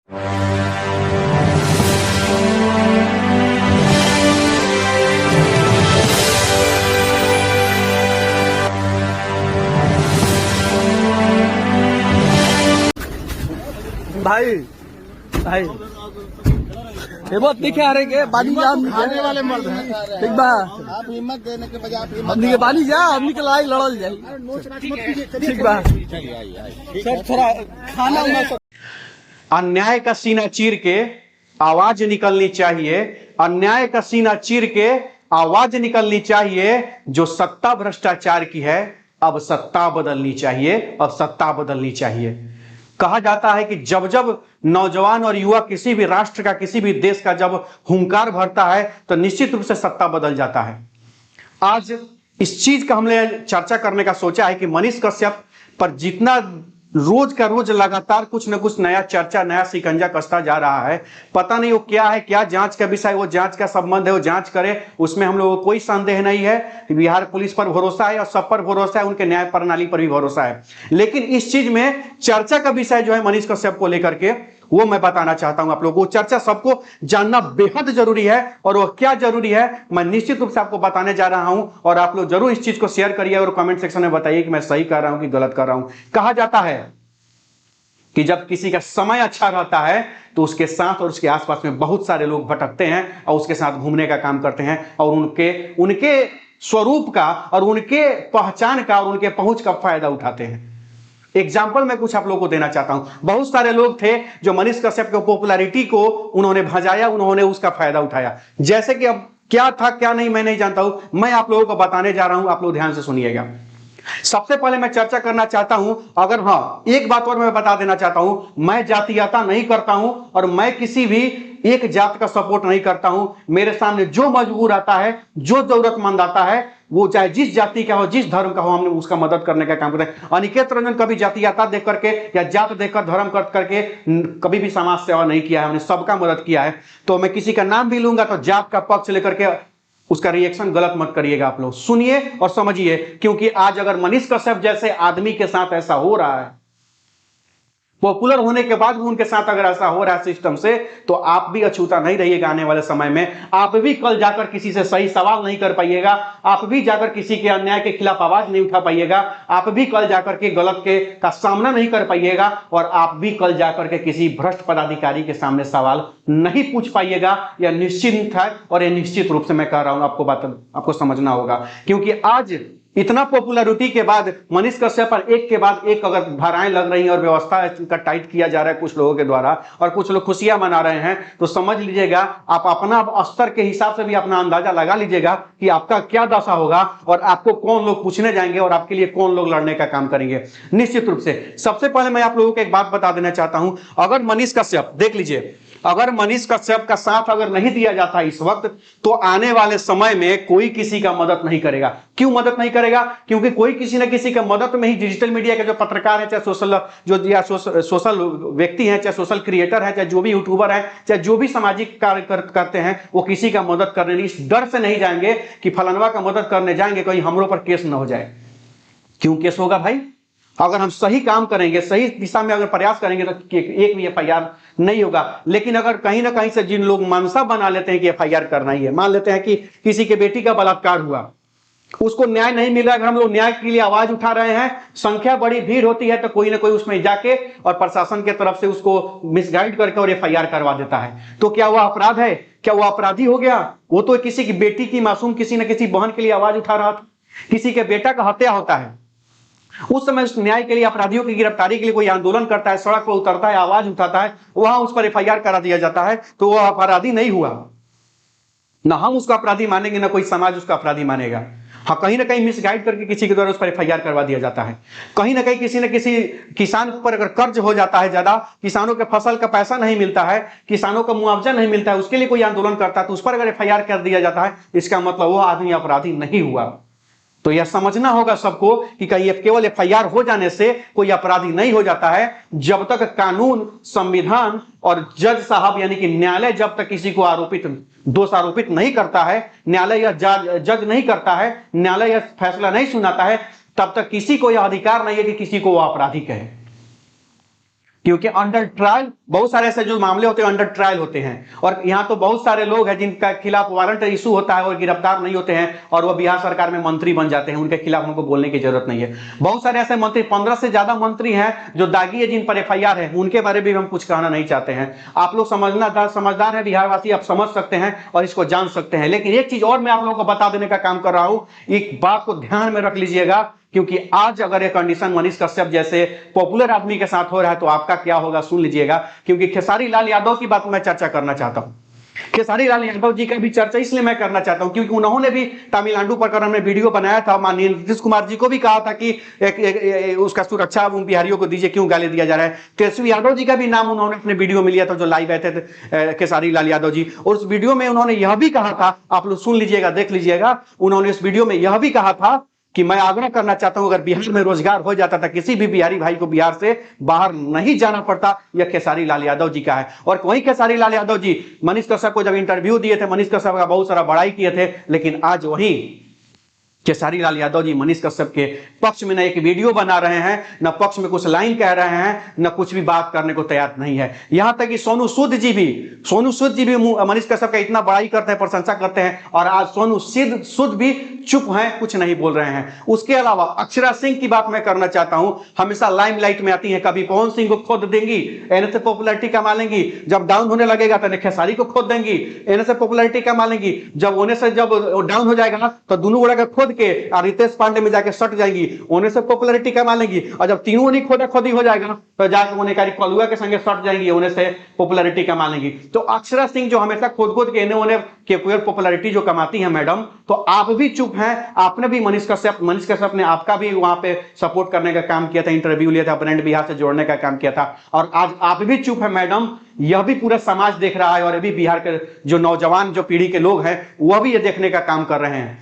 भाई भाई ये बहुत दिखे आ रहे के बाली जा आने वाले मर्द हैं। ठीक बा, आप हिम्मत देने के बजाय आप हिम्मत हमनी के बाली जा, हमनी के लड़ाई लड़ल जाए। ठीक बा, सब थोड़ा खाना उना सब। अन्याय का सीना चीर के आवाज निकलनी चाहिए, अन्याय का सीना चीर के आवाज निकलनी चाहिए। जो सत्ता भ्रष्टाचार की है, अब सत्ता बदलनी चाहिए, अब सत्ता बदलनी चाहिए। कहा जाता है कि जब जब नौजवान और युवा किसी भी राष्ट्र का, किसी भी देश का जब हुंकार भरता है तो निश्चित रूप से सत्ता बदल जाता है। आज इस चीज का हमने चर्चा करने का सोचा है कि मनीष कश्यप पर जितना रोज का रोज लगातार कुछ न कुछ नया चर्चा, नया शिकंजा कसता जा रहा है, पता नहीं वो क्या है, क्या जांच का विषय, वो जांच का संबंध है, वो जांच करे, उसमें हम लोगों को कोई संदेह नहीं है। बिहार पुलिस पर भरोसा है और सब पर भरोसा है, उनके न्याय प्रणाली पर भी भरोसा है। लेकिन इस चीज में चर्चा का विषय जो है मनीष कश्यप को लेकर के, वो मैं बताना चाहता हूं आप लोगों को। चर्चा सबको जानना बेहद जरूरी है, और वो क्या जरूरी है मैं निश्चित रूप से आपको बताने जा रहा हूं। और आप लोग जरूर इस चीज को शेयर करिए और कमेंट सेक्शन में बताइए कि मैं सही कर रहा हूं कि गलत कर रहा हूं। कहा जाता है कि जब किसी का समय अच्छा रहता है तो उसके साथ और उसके आसपास में बहुत सारे लोग भटकते हैं और उसके साथ घूमने का काम करते हैं, और उनके स्वरूप का और उनके पहचान का और उनके पहुंच का फायदा उठाते हैं। एग्जाम्पल मैं कुछ आप लोगों को देना चाहता हूं। बहुत सारे लोग थे जो मनीष कश्यप के पॉपुलैरिटी को उन्होंने भजाया, उन्होंने उसका फायदा उठाया। जैसे कि अब क्या था क्या नहीं मैं नहीं जानता हूं, मैं आप लोगों को बताने जा रहा हूं, आप लोग ध्यान से सुनिएगा। सबसे पहले मैं चर्चा करना चाहता हूं, अगर हाँ एक बात और मैं बता देना चाहता हूं, मैं जातीयता नहीं करता हूं और मैं किसी भी एक जात का सपोर्ट नहीं करता हूं। मेरे सामने जो मजबूर आता है, जो जरूरतमंद आता है, वो चाहे जिस जाति का हो, जिस धर्म का हो, हमने उसका मदद करने का काम करते हैं। अनिकेत रंजन कभी जातीयता देख करके या जात देखकर, धर्म कर करके कभी भी समाज सेवा नहीं किया है, हमने सबका मदद किया है। तो मैं किसी का नाम भी लूंगा तो जात का पक्ष लेकर के उसका रिएक्शन गलत मत करिएगा। आप लोग सुनिए और समझिए, क्योंकि आज अगर मनीष कश्यप जैसे आदमी के साथ ऐसा हो रहा है, पॉपुलर होने के बाद भी उनके साथ अगर ऐसा हो रहा है सिस्टम से, तो आप भी अछूता नहीं रहिएगा। आने वाले समय में आप भी कल जाकर किसी से सही सवाल नहीं कर पाइएगा, आप भी जाकर किसी के अन्याय के खिलाफ आवाज नहीं उठा पाइएगा, आप भी कल जाकर के गलत का सामना नहीं कर पाइएगा, और आप भी कल जाकर के किसी भ्रष्ट पदाधिकारी के सामने सवाल नहीं पूछ पाइएगा। यह निश्चित है और यह निश्चित रूप से मैं कह रहा हूं, आपको समझना होगा। क्योंकि आज इतना पॉपुलैरिटी के बाद मनीष कश्यप पर एक के बाद एक अगर धाराएं लग रही हैं और व्यवस्था का टाइट किया जा रहा है कुछ लोगों के द्वारा, और कुछ लोग खुशियां मना रहे हैं, तो समझ लीजिएगा आप अपना स्तर के हिसाब से भी अपना अंदाजा लगा लीजिएगा कि आपका क्या दशा होगा और आपको कौन लोग पूछने जाएंगे और आपके लिए कौन लोग लड़ने का काम करेंगे। निश्चित रूप से सबसे पहले मैं आप लोगों को एक बात बता देना चाहता हूं, अगर मनीष कश्यप देख लीजिए, अगर मनीष कश्यप का साथ अगर नहीं दिया जाता इस वक्त, तो आने वाले समय में कोई किसी का मदद नहीं करेगा। क्यों मदद नहीं करेगा? क्योंकि कोई किसी न किसी का मदद में ही डिजिटल मीडिया के जो पत्रकार है, चाहे सोशल व्यक्ति हैं, चाहे सोशल क्रिएटर है, चाहे जो भी यूट्यूबर है, चाहे जो भी सामाजिक कार्य करते हैं, वो किसी का मदद करने इस डर से नहीं जाएंगे कि फलानवा का मदद करने जाएंगे कहीं हमरों पर केस न हो जाए। क्यों केस होगा भाई? अगर हम सही काम करेंगे, सही दिशा में अगर प्रयास करेंगे तो एक भी एफआईआर नहीं होगा। लेकिन अगर कहीं ना कहीं से जिन लोग मनसा बना लेते हैं कि एफआईआर करना ही है, मान लेते हैं कि किसी के बेटी का बलात्कार हुआ, उसको न्याय नहीं मिल रहा है, अगर हम लोग न्याय के लिए आवाज उठा रहे हैं, संख्या बड़ी भीड़ होती है, तो कोई ना कोई उसमें जाके और प्रशासन के तरफ से उसको मिसगाइड करके और एफआईआर करवा देता है। तो क्या वह अपराध है? क्या वो अपराधी हो गया? वो तो किसी की बेटी की, मासूम किसी न किसी बहन के लिए आवाज उठा रहा था। किसी के बेटा का हत्या होता है, उस समय उस न्याय के लिए, अपराधियों की गिरफ्तारी के लिए कोई आंदोलन करता है, सड़क पर उतरता है, आवाज उठाता है, वहां उस पर एफआईआर करा दिया जाता है, तो वह अपराधी नहीं हुआ। ना हम उसका अपराधी मानेंगे, ना कोई समाज उसका अपराधी मानेगा। हाँ, कहीं ना कहीं मिसगाइड करके किसी के द्वारा उस पर एफआईआर करवा दिया जाता है। कहीं ना कहीं किसी न किसी किसान पर अगर कर्ज हो जाता है ज्यादा, किसानों के फसल का पैसा नहीं मिलता है, किसानों का मुआवजा नहीं मिलता है, उसके लिए कोई आंदोलन करता है, तो उस पर अगर एफआईआर कर दिया जाता है, इसका मतलब वो आदमी अपराधी नहीं हुआ। तो यह समझना होगा सबको कि कहीं केवल एफआईआर हो जाने से कोई अपराधी नहीं हो जाता है। जब तक कानून, संविधान और जज साहब यानी कि न्यायालय जब तक किसी को दोषारोपित नहीं करता है, न्यायालय या जज नहीं करता है, न्यायालय यह फैसला नहीं सुनाता है, तब तक किसी को यह अधिकार नहीं है कि किसी को वो अपराधी कहे। क्योंकि अंडर ट्रायल बहुत सारे ऐसे जो मामले होते हैं अंडर ट्रायल होते हैं, और यहाँ तो बहुत सारे लोग हैं जिनका खिलाफ वारंट इशू होता है और गिरफ्तार नहीं होते हैं और वो बिहार सरकार में मंत्री बन जाते हैं, उनके खिलाफ हमको बोलने की जरूरत नहीं है। बहुत सारे ऐसे मंत्री, 15 से ज्यादा मंत्री हैं जो दागी है, जिन पर FIR है, उनके बारे में हम कुछ कहना नहीं चाहते हैं। आप लोग समझदार है बिहारवासी, आप समझ सकते हैं और इसको जान सकते हैं। लेकिन एक चीज और मैं आप लोगों को बता देने का काम कर रहा हूं, एक बात को ध्यान में रख लीजिएगा, क्योंकि आज अगर ये कंडीशन मनीष कश्यप जैसे पॉपुलर आदमी के साथ हो रहा है तो आपका क्या होगा सुन लीजिएगा। क्योंकि खेसारी लाल यादव की बात मैं चर्चा करना चाहता हूं। खेसारी लाल यादव जी का भी चर्चा इसलिए मैं करना चाहता हूं क्योंकि उन्होंने भी तमिलनाडु प्रकरण में वीडियो बनाया था, माननीय नीतीश कुमार जी को भी कहा था कि उसका सुरक्षा उन बिहारियों को दीजिए, क्यों गाली दिया जा रहा है। तेजस्वी यादव जी का भी नाम उन्होंने अपने वीडियो में लिया था जो लाइव आए थे खेसारी लाल यादव जी, और उस वीडियो में उन्होंने यह भी कहा था, आप लोग सुन लीजिएगा, देख लीजिएगा, उन्होंने इस वीडियो में यह भी कहा था कि मैं आग्रह करना चाहता हूं अगर बिहार में रोजगार हो जाता था, किसी भी बिहारी भाई को बिहार से बाहर नहीं जाना पड़ता, यह खेसारी लाल यादव जी का है। और वही खेसारी लाल यादव जी मनीष कश्यप को जब इंटरव्यू दिए थे, मनीष कश्यप का बहुत सारा बड़ाई किए थे, लेकिन आज वही खेसारी लाल यादव जी मनीष कश्यप के पक्ष में न एक वीडियो बना रहे हैं, न पक्ष में कुछ लाइन कह रहे हैं, न कुछ भी बात करने को तैयार नहीं है। यहां तक कि सोनू सूद जी भी मनीष कश्यप का इतना बड़ाई करते हैं, प्रशंसा करते हैं, और आज सोनू सूद भी चुप हैं, कुछ नहीं बोल रहे हैं। उसके अलावा अक्षरा सिंह की बात मैं करना चाहता हूं, हमेशा लाइमलाइट में आती है, कभी पवन सिंह को खोद देंगी, एनएस से पॉपुलैरिटी कमा लेंगी, जब डाउन होने लगेगा तो खेसारी को खोद देंगी, एनएस से पॉपुलैरिटी कमा लेंगी, जब होने से जब डाउन हो जाएगा तो दोनों गोड़ा का खोद के रितेश पांडे में जाके सट जाएंगी, होने से पॉपुलैरिटी कमा लेंगी, और जब तीनों नहीं खोदा खोदी हो जाएगा तो जाके होने का कलुआ के संगे सट जाएंगी, होने से पॉपुलैरिटी कमा लेंगी। तो अक्षरा सिंह जो हमेशा खोद के इन्हें होने के पॉपुलैरिटी जो कमाती है मैडम, तो आप भी चुप हैं। आपने भी मनीष कश्यप ने आपका भी वहां पे सपोर्ट करने का काम किया था, इंटरव्यू लिया था, ब्रांड बिहार से जोड़ने का काम किया था, और आज आप भी चुप है मैडम। यह भी पूरा समाज देख रहा है और ये भी बिहार के जो नौजवान जो पीढ़ी के लोग हैं वह भी ये देखने का काम कर रहे हैं।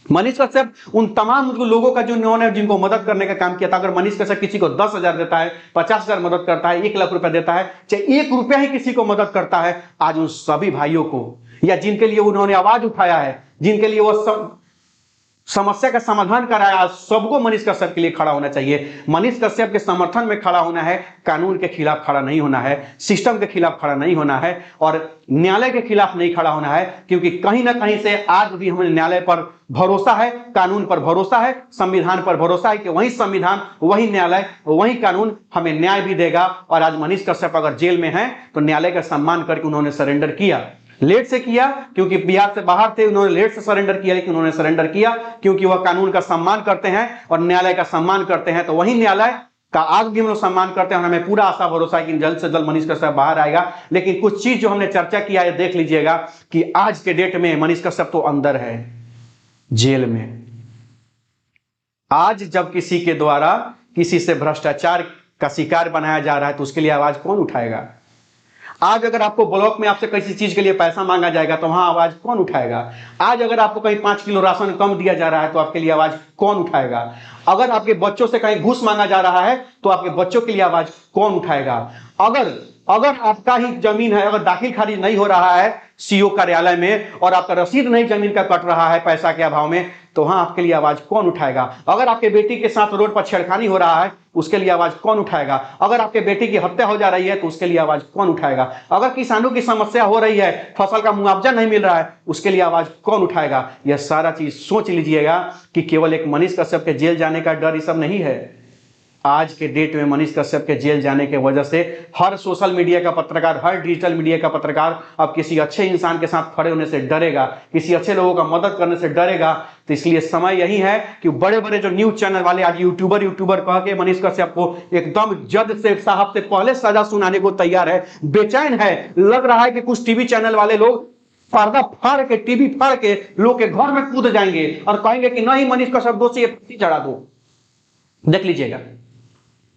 मनीष कश्यप उन तमाम लोगों का जो उन्होंने जिनको मदद करने का काम किया था, अगर मनीष कश्यप किसी को 10,000 देता है, 50,000 मदद करता है, 1 लाख रुपया देता है, चाहे 1 रुपया ही किसी को मदद करता है, आज उन सभी भाइयों को या जिनके लिए उन्होंने आवाज उठाया है, जिनके लिए वो सब समस्या का समाधान कराया, आज सबको मनीष कश्यप के लिए खड़ा होना चाहिए। मनीष कश्यप के समर्थन में खड़ा होना है, कानून के खिलाफ खड़ा नहीं होना है, सिस्टम के खिलाफ खड़ा नहीं होना है, और न्यायालय के खिलाफ नहीं खड़ा होना है, क्योंकि कहीं ना कहीं से आज भी हमें न्यायालय पर भरोसा है, कानून पर भरोसा है, संविधान पर भरोसा है कि वही संविधान, वही न्यायालय, वही कानून हमें न्याय भी देगा। और आज मनीष कश्यप अगर जेल में है तो न्यायालय का सम्मान करके उन्होंने सरेंडर किया, लेट से किया क्योंकि बिहार से बाहर थे, उन्होंने लेट से सरेंडर किया, लेकिन उन्होंने सरेंडर किया क्योंकि वह कानून का सम्मान करते हैं और न्यायालय का सम्मान करते हैं। तो वही न्यायालय का आज भी हम लोग सम्मान करते हैं और हमें पूरा आशा भरोसा है कि जल्द से जल्द मनीष कश्यप बाहर आएगा। लेकिन कुछ चीज जो हमने चर्चा किया है देख लीजिएगा कि आज के डेट में मनीष कश्यप तो अंदर है, जेल में। आज जब किसी के द्वारा किसी से भ्रष्टाचार का शिकार बनाया जा रहा है तो उसके लिए आवाज कौन उठाएगा? आज अगर आपको ब्लॉक में आपसे किसी चीज के लिए पैसा मांगा जाएगा तो वहां आवाज कौन उठाएगा? आज अगर आपको कहीं 5 किलो राशन कम दिया जा रहा है तो आपके लिए आवाज कौन उठाएगा? अगर आपके बच्चों से कहीं घूस मांगा जा रहा है तो आपके बच्चों के लिए आवाज कौन उठाएगा? अगर आपका ही जमीन है, अगर दाखिल खारिज नहीं हो रहा है सीओ कार्यालय में और आपका रसीद नहीं जमीन का कट रहा है पैसा के अभाव में, तो वहां आपके लिए आवाज कौन उठाएगा? अगर आपके बेटी के साथ रोड पर छेड़खानी हो रहा है उसके लिए आवाज कौन उठाएगा? अगर आपके बेटी की हत्या हो जा रही है तो उसके लिए आवाज कौन उठाएगा? अगर किसानों की समस्या हो रही है, फसल का मुआवजा नहीं मिल रहा है, उसके लिए आवाज कौन उठाएगा? यह सारा चीज सोच लीजिएगा कि केवल एक मनीष कश्यप के जेल जाने का डर ये सब नहीं है। आज के डेट में मनीष कश्यप के जेल जाने के वजह से हर सोशल मीडिया का पत्रकार, हर डिजिटल मीडिया का पत्रकार अब किसी अच्छे इंसान के साथ खड़े होने से डरेगा, किसी अच्छे लोगों का मदद करने से डरेगा। तो इसलिए समय यही है कि बड़े बड़े जो न्यूज चैनल वाले आज यूट्यूबर कह के मनीष कश्यप को एकदम जज से साहब से पहले सजा सुनाने को तैयार है, बेचैन है। लग रहा है कि कुछ टीवी चैनल वाले लोग पर्दा फाड़ के, टीवी फाड़ के लोग के घर में कूद जाएंगे और कहेंगे कि नहीं मनीष कश्यप दोषी है, फांसी चढ़ा दो। देख लीजिएगा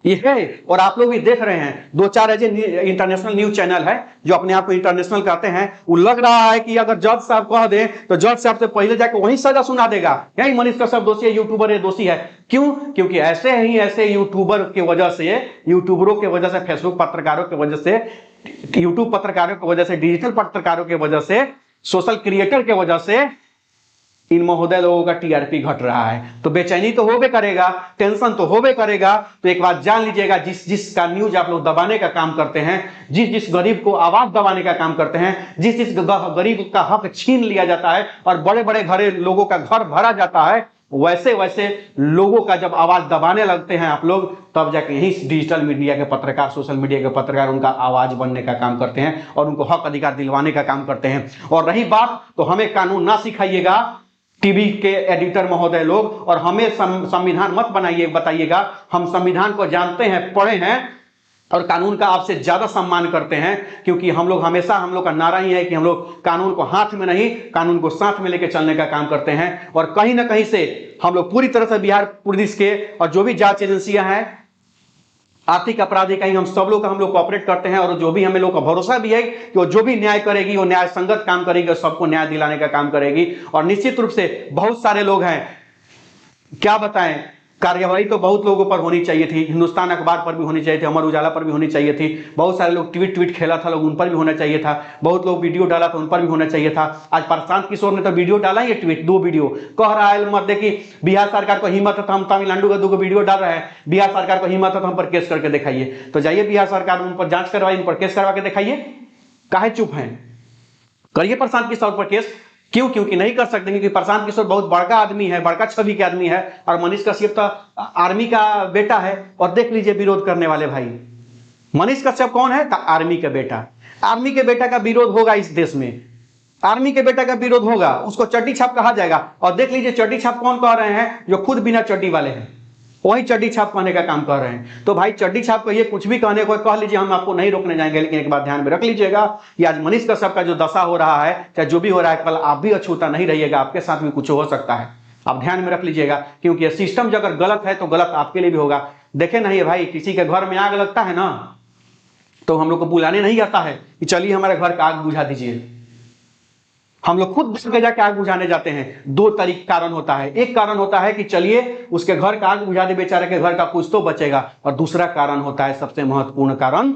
ये है, और आप लोग भी देख रहे हैं। 2-4 ऐसे इंटरनेशनल न्यूज चैनल है जो अपने आप को इंटरनेशनल कहते हैं, वो लग रहा है कि अगर जज साहब कह दे तो जज साहब से पहले जाकर वही सजा सुना देगा, यही मनीष कश्यप दोषी है, यूट्यूबर है दोषी है। क्यों? क्योंकि ऐसे यूट्यूबरों की वजह से, फेसबुक पत्रकारों की वजह से, यूट्यूब पत्रकारों की वजह से, डिजिटल पत्रकारों की वजह से, सोशल क्रिएटर की वजह से इन महोदय लोगों का टीआरपी घट रहा है। तो बेचैनी तो होबे करेगा, टेंशन तो होबे करेगा। तो एक बात जान लीजिएगा, जिस जिस का न्यूज आप लोग दबाने का काम करते हैं, जिस जिस गरीब को आवाज दबाने का काम करते हैं, जिस जिस गरीब का हक छीन लिया जाता है और बड़े बड़े घरे लोगों का घर भरा जाता है, वैसे वैसे लोगों का जब आवाज दबाने लगते हैं आप लोग, तब जाके यही डिजिटल मीडिया के पत्रकार, सोशल मीडिया के पत्रकार उनका आवाज बनने का काम करते हैं और उनको हक अधिकार दिलवाने का काम करते हैं। और रही बात, तो हमें कानून ना सिखाइएगा टीवी के एडिटर महोदय लोग, और हमें संविधान मत बताइएगा। हम संविधान को जानते हैं, पढ़े हैं और कानून का आपसे ज्यादा सम्मान करते हैं, क्योंकि हम लोग हमेशा, हम लोग का नारा ही है कि हम लोग कानून को हाथ में नहीं, कानून को साथ में लेकर चलने का काम करते हैं। और कहीं ना कहीं से हम लोग पूरी तरह से बिहार पुलिस के और जो भी जांच एजेंसियां हैं, आर्थिक अपराधी कहीं, हम सब लोग कोऑपरेट करते हैं। और जो भी हमें लोग का भरोसा भी है कि वो जो भी न्याय करेगी वो न्याय संगत काम करेगी और सबको न्याय दिलाने का काम करेगी। और निश्चित रूप से बहुत सारे लोग हैं, क्या बताएं, कार्यवाही तो बहुत लोगों पर होनी चाहिए थी, हिंदुस्तान अखबार पर भी होनी चाहिए थी, अमर उजाला पर भी होनी चाहिए थी। बहुत सारे लोग ट्वीट खेला था लोग, उन पर भी होना चाहिए था। बहुत लोग वीडियो डाला था, उन पर भी होना चाहिए था। आज प्रशांत किशोर ने तो वीडियो डाला है, ट्वीट 2 वीडियो, कह रहा है मत देखिए बिहार सरकार को हिम्मत है तो हम तमिलनाडु का 2 वीडियो डाल रहे हैं, बिहार सरकार को हिम्मत है तो हम पर केस करके दिखाइए। तो जाइए बिहार सरकार उन पर जांच करवाइए, उन पर केस करवा के दिखाइए, काहे चुप हैं, करिए प्रशांत किशोर पर केस। क्यों? क्योंकि नहीं कर सकते, क्योंकि प्रशांत किशोर बहुत बड़का आदमी है, बड़का छवि के आदमी है, और मनीष कश्यप तो आर्मी का बेटा है। और देख लीजिए विरोध करने वाले भाई, मनीष कश्यप कौन है? आर्मी का बेटा। आर्मी के बेटा का विरोध होगा इस देश में, आर्मी के बेटा का विरोध होगा, उसको चड्डी छाप कहा जाएगा। और देख लीजिए चड्डी छाप कौन कह रहे हैं? जो खुद बिना चड्डी वाले हैं, वही चड्डी छाप कहने का काम कर रहे हैं। तो भाई चड्डी छाप कहिए, कुछ भी कहने को कह लीजिए, हम आपको नहीं रोकने जाएंगे। लेकिन एक बात ध्यान में रख लीजिएगा कि आज मनीष कश्यप का जो दशा हो रहा है, चाहे जो भी हो रहा है, कल आप भी अछूता नहीं रहिएगा, आपके साथ भी कुछ हो सकता है। आप ध्यान में रख लीजिएगा, क्योंकि यह सिस्टम अगर गलत है तो गलत आपके लिए भी होगा। देखे नहीं भाई, किसी के घर में आग लगता है ना, तो हम लोग को बुलाने नहीं आता है कि चलिए हमारे घर का आग बुझा दीजिए। हम लोग खुद जाके आग बुझाने जाते हैं। 2 कारण होता है, एक कारण होता है कि चलिए उसके घर का आग बुझा दे, बेचारे के घर का कुछ तो बचेगा। और दूसरा कारण होता है, सबसे महत्वपूर्ण कारण,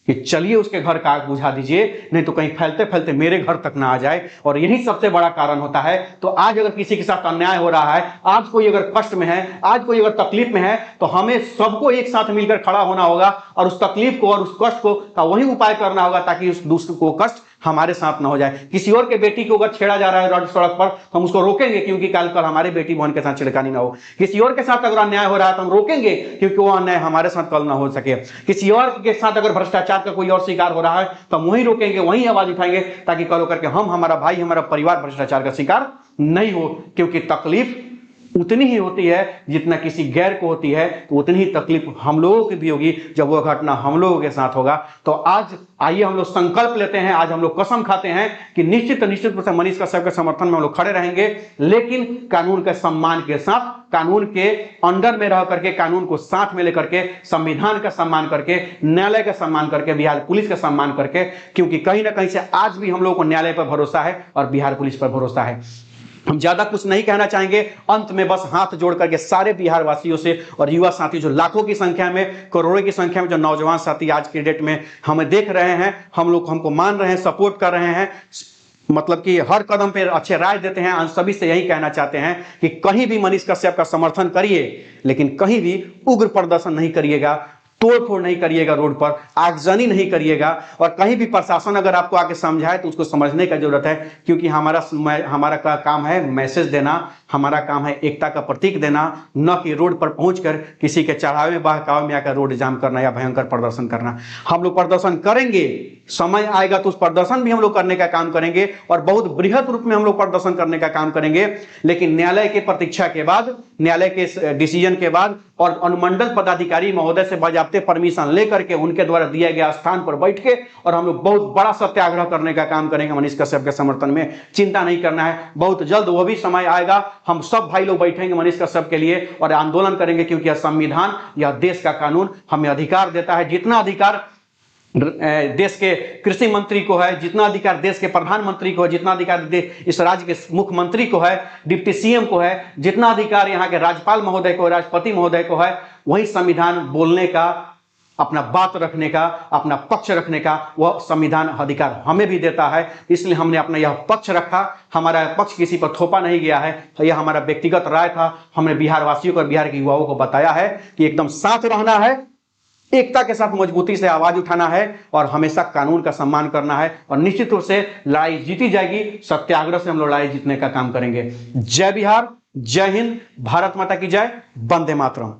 कि चलिए उसके घर का आग बुझा दीजिए, नहीं तो कहीं फैलते फैलते मेरे घर तक ना आ जाए। और यही सबसे बड़ा कारण होता है। तो आज अगर किसी के साथ अन्याय हो रहा है, आज कोई अगर कष्ट में है, आज कोई अगर तकलीफ में है, तो हमें सबको एक साथ मिलकर खड़ा होना होगा और उस तकलीफ को और उस कष्ट को का वही उपाय करना होगा, ताकि उस दूसरे को कष्ट हमारे साथ ना हो जाए। किसी और के बेटी को अगर छेड़ा जा रहा है रोड सड़क पर, तो हम उसको रोकेंगे, क्योंकि कल हमारे बेटी बहन के साथ छिड़कानी ना हो। किसी और के साथ अगर अन्याय हो रहा है तो हम रोकेंगे, क्योंकि वो अन्याय हमारे साथ कल ना हो सके। किसी और के साथ अगर भ्रष्टाचार का कोई और शिकार हो रहा है तो हम वहीं रोकेंगे, वहीं आवाज उठाएंगे, ताकि कल होकर के हमारा भाई, हमारा परिवार भ्रष्टाचार का शिकार नहीं हो। क्योंकि तकलीफ उतनी ही होती है जितना किसी गैर को होती है, तो उतनी ही तकलीफ हम लोगों की भी होगी जब वो घटना हम लोगों के साथ होगा। तो आज आइए हम लोग संकल्प लेते हैं, आज हम लोग कसम खाते हैं कि निश्चित रूप से मनीष कश्यप के समर्थन में हम लोग खड़े रहेंगे, लेकिन कानून के सम्मान के साथ, कानून के अंडर में रह करके, कानून को साथ में लेकर के, संविधान का सम्मान करके, न्यायालय का सम्मान करके, बिहार पुलिस का सम्मान करके। क्योंकि कहीं ना कहीं से आज भी हम लोगों को न्यायालय पर भरोसा है और बिहार पुलिस पर भरोसा है। हम ज्यादा कुछ नहीं कहना चाहेंगे। अंत में बस हाथ जोड़ करके सारे बिहार वासियों से और युवा साथी, जो लाखों की संख्या में, करोड़ों की संख्या में जो नौजवान साथी आज के डेट में हमें देख रहे हैं, हम लोग हमको मान रहे हैं, सपोर्ट कर रहे हैं, मतलब कि हर कदम पे अच्छे राय देते हैं, सभी से यही कहना चाहते हैं कि कहीं भी मनीष कश्यप का समर्थन करिए, लेकिन कहीं भी उग्र प्रदर्शन नहीं करिएगा, तोड़ फोड़ नहीं करिएगा, रोड पर आगजनी नहीं करिएगा। और कहीं भी प्रशासन अगर आपको आके समझाए तो उसको समझने का जरूरत है, क्योंकि हमारा काम है मैसेज देना, हमारा काम है एकता का प्रतीक देना, न कि रोड पर पहुंचकर किसी के चढ़ावे बहकावे में आकर रोड जाम करना या भयंकर प्रदर्शन करना। हम लोग प्रदर्शन करेंगे, समय आएगा तो उस प्रदर्शन भी हम लोग करने का काम करेंगे और बहुत बृहद रूप में हम लोग प्रदर्शन करने का काम करेंगे। लेकिन न्यायालय के प्रतीक्षा के बाद, न्यायालय के डिसीजन के बाद और अनुमंडल पदाधिकारी महोदय से बाकायदे परमिशन लेकर के उनके द्वारा दिया गया स्थान पर बैठ के और हम लोग बहुत बड़ा सत्याग्रह करने का काम करेंगे मनीष कश्यप के समर्थन में। चिंता नहीं करना है, बहुत जल्द वो भी समय आएगा, हम सब भाई लोग बैठेंगे मनीष कश्यप के लिए और आंदोलन करेंगे, क्योंकि यह संविधान, यह देश का कानून हमें अधिकार देता है। जितना अधिकार देश के कृषि मंत्री को है, जितना अधिकार देश के प्रधानमंत्री को है, जितना अधिकार इस राज्य के मुख्यमंत्री को है, डिप्टी सीएम को है, जितना अधिकार यहाँ के राज्यपाल महोदय को, राष्ट्रपति महोदय को है, वही संविधान बोलने का, अपना बात रखने का, अपना पक्ष रखने का वह संविधान अधिकार हमें भी देता है। इसलिए हमने अपना यह पक्ष रखा। हमारा पक्ष किसी पर थोपा नहीं गया है, यह हमारा व्यक्तिगत राय था। हमने बिहार वासियों को और बिहार के युवाओं को बताया है कि एकदम साथ रहना है, एकता के साथ मजबूती से आवाज उठाना है और हमेशा कानून का सम्मान करना है। और निश्चित रूप से लड़ाई जीती जाएगी। सत्याग्रह से हम लोग लड़ाई जीतने का काम करेंगे। जय बिहार, जय हिंद, भारत माता की जय, वंदे मातरम।